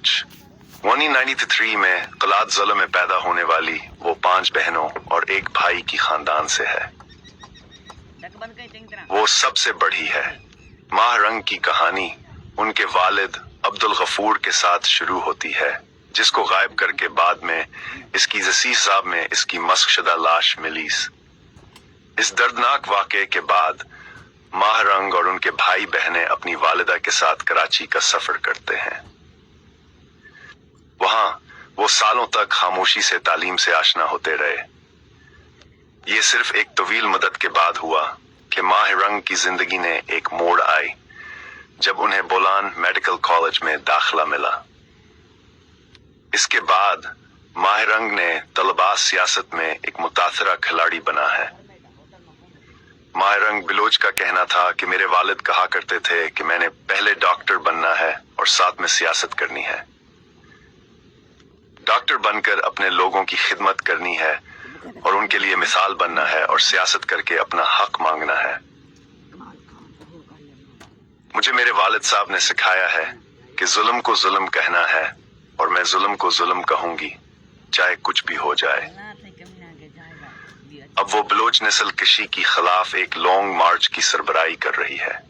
बलूच। 1993 में कलात ज़िले में पैदा होने वाली वो 5 बहनों और एक भाई की खानदान से है। वो सबसे बड़ी है। माह रंग की कहानी उनके वालिद अब्दुल गफूर के साथ शुरू होती है, जिसको गायब करके बाद में इसकी जसी साहब में इसकी मस्कशदा लाश मिली। इस दर्दनाक वाक़े के बाद माह रंग और उनके भाई बहनें अपनी वालिदा के साथ कराची का सफर करते हैं। वहां वो सालों तक खामोशी से तालीम से आशना होते रहे। ये सिर्फ एक तवील मदद के बाद हुआ कि माह रंग की जिंदगी ने एक मोड़ आई जब उन्हें बोलान मेडिकल कॉलेज में दाखिला मिला। इसके बाद माह रंग ने तलबा सियासत में एक मुतासरा खिलाड़ी बना है। माह रंग बिलोच का कहना था कि मेरे वालिद कहा करते थे कि मैंने पहले डॉक्टर बनना है और साथ में सियासत करनी है। डॉक्टर बनकर अपने लोगों की खिदमत करनी है और उनके लिए मिसाल बनना है और सियासत करके अपना हक मांगना है। मुझे मेरे वालिद साहब ने सिखाया है कि जुल्म को जुल्म कहना है और मैं जुल्म को जुल्म कहूंगी, चाहे कुछ भी हो जाए। अब वो बलोच नस्ल कशी की खिलाफ एक लॉन्ग मार्च की सरबराही कर रही है।